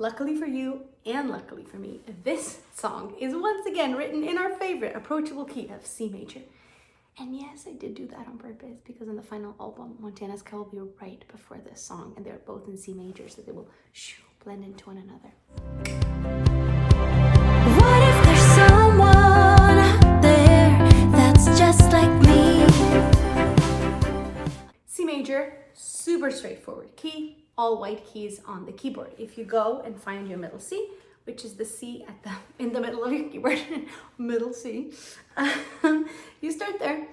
Luckily for you and luckily for me, this song is once again written in our favorite approachable key of C major. And yes, I did do that on purpose because in the final album, Montana Sky will be right before this song, and they're both in C major, so they will blend into one another. What if there's someone out there that's just like me? C major, super straightforward key, all white keys on the keyboard. If you go and find your middle C, which is the C in the middle of your keyboard, middle C, you start there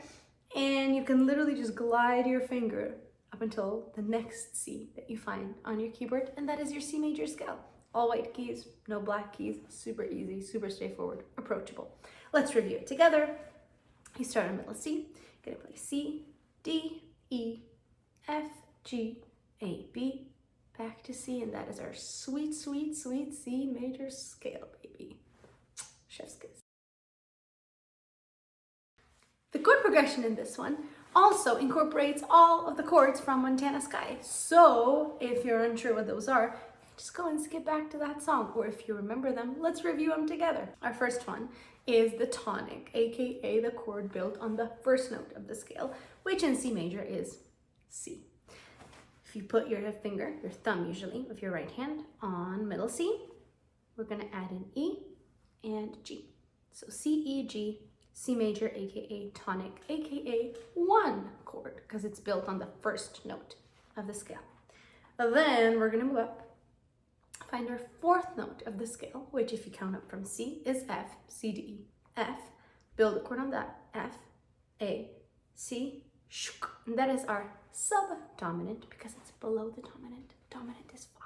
and you can literally just glide your finger up until the next C that you find on your keyboard, and that is your C major scale. All white keys, no black keys, super easy, super straightforward, approachable. Let's review it together. You start on middle C, you're gonna play C, D, E, F, G, A, B, back to C, and that is our sweet, sweet, sweet C major scale, baby. Chef's kiss. The chord progression in this one also incorporates all of the chords from Montana Sky. So if you're unsure what those are, just go and skip back to that song. Or if you remember them, let's review them together. Our first one is the tonic, aka the chord built on the first note of the scale, which in C major is C. If you put your finger, your thumb usually, with your right hand on middle C, we're gonna add an E and G. So C, E, G, C major, aka tonic, aka one chord, because it's built on the first note of the scale. Then we're gonna move up, find our fourth note of the scale, which if you count up from C is F, C, D, E, F, build a chord on that, F, A, C, and that is our subdominant because it's below the dominant. Dominant is 5,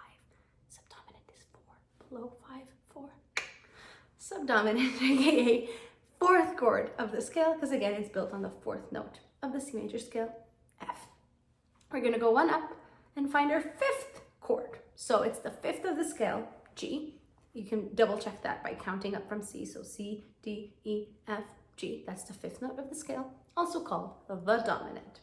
subdominant is 4, below 5, 4. Subdominant, aka fourth chord of the scale, because again, it's built on the fourth note of the C major scale, F. We're gonna go one up and find our fifth chord. So it's the fifth of the scale, G. You can double check that by counting up from C. So C, D, E, F, G. That's the fifth note of the scale, also called the dominant.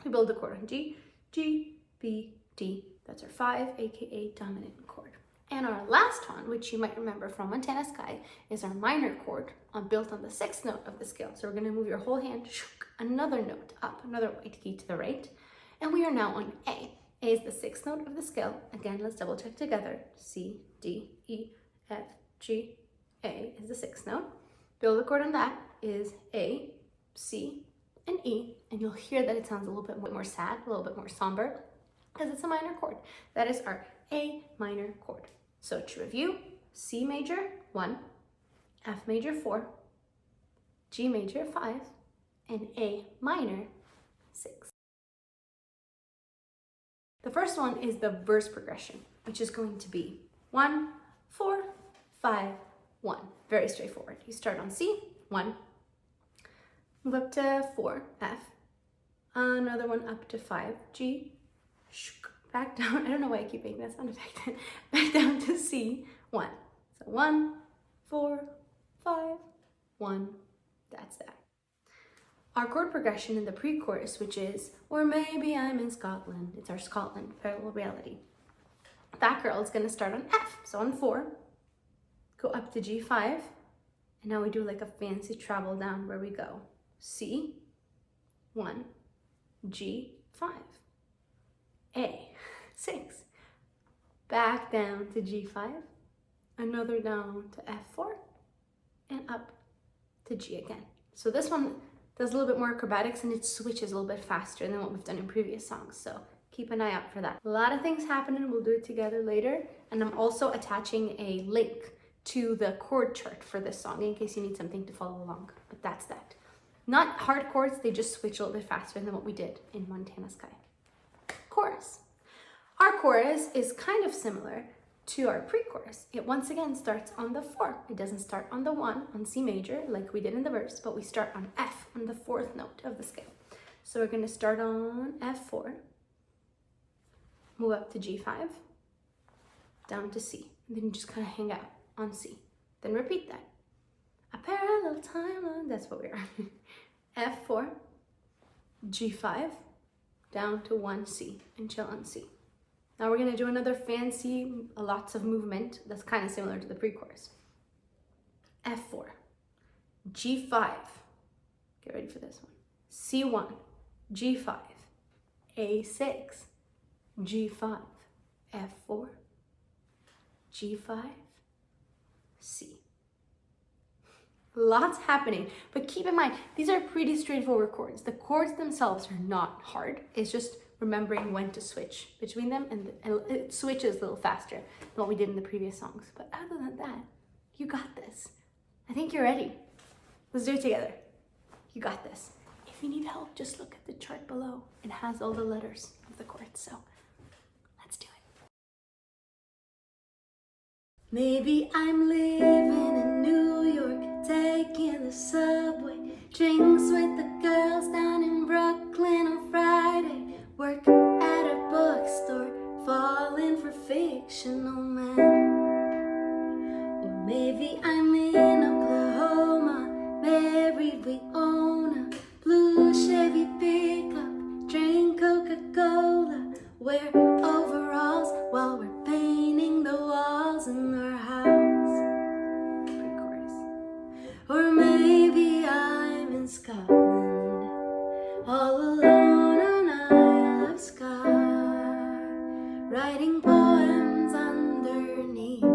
We build the chord on G, G, B, D. That's our 5, aka dominant chord. And our last one, which you might remember from Montana Sky, is our minor chord built on the sixth note of the scale. So we're going to move your whole hand another note up, another white key to the right. And we are now on A. A is the sixth note of the scale. Again, let's double check together. C, D, E, F, G, A is the sixth note. Build the chord on that is A, C, and E. And you'll hear that it sounds a little bit more sad, a little bit more somber, because it's a minor chord. That is our A minor chord. So to review, C major 1, F major 4, G major 5, and A minor 6. The first one is the verse progression, which is going to be 1, 4, 5, 1. Very straightforward. You start on C, 1, move up to 4, F, another one up to 5, G, back down. I don't know why I keep making that sound effect. Back down to C, 1. So 1, 4, 5, 1. That's that. Our chord progression in the pre-chorus, which is, or maybe I'm in Scotland. It's our Scotland parallel reality. That girl is going to start on F. So on 4, go up to G5, and now we do like a fancy travel down where we go. C, 1, G5, A, 6, back down to G5, another down to F4, and up to G again. So this one does a little bit more acrobatics and it switches a little bit faster than what we've done in previous songs. So keep an eye out for that. A lot of things happening. We'll do it together later. And I'm also attaching a link to the chord chart for this song in case you need something to follow along. But that's that. Not hard chords, they just switch a little bit faster than what we did in Montana Sky. Chorus. Our chorus is kind of similar to our pre-chorus. It once again starts on the 4. It doesn't start on the 1 on C major like we did in the verse, but we start on F on the fourth note of the scale. So we're going to start on F4, move up to G5, down to C, and then you just kind of hang out on C. Then repeat that. A parallel timeline, that's what we are. F4, G5, down to 1 C, and chill on C. Now we're gonna do another fancy, lots of movement that's kind of similar to the pre-chorus. F4, G5, get ready for this one. C1, G5, A6, G5, F4, G5, C. Lots happening, but keep in mind, these are pretty straightforward chords. The chords themselves are not hard. It's just remembering when to switch between them, and it switches a little faster than what we did in the previous songs. But other than that, you got this. I think you're ready. Let's do it together. You got this. If you need help, just look at the chart below. It has all the letters of the chords, so let's do it. Maybe I'm living in New York, taking the subway, drinks with the girls down in Brooklyn on Friday, work at a bookstore, falling for fictional men. Or maybe I'm in Oklahoma, married, we own a blue Chevy pickup, drink Coca-Cola, wear overalls while we're painting the walls in our house. Pre-chorus. Or maybe I'm in Scotland, all alone on Isle of Skye, writing poems underneath the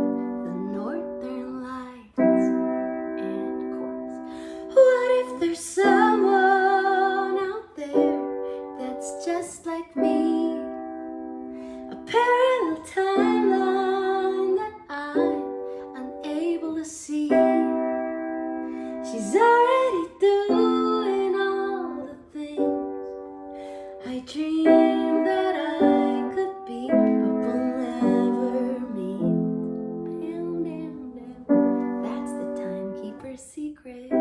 northern lights. And chorus. What if there's someone out there that's just like me? A parallel timeline that I'm unable to see. She's already doing all the things I dreamed that I could be, but will never meet. That's the Timekeeper's secret.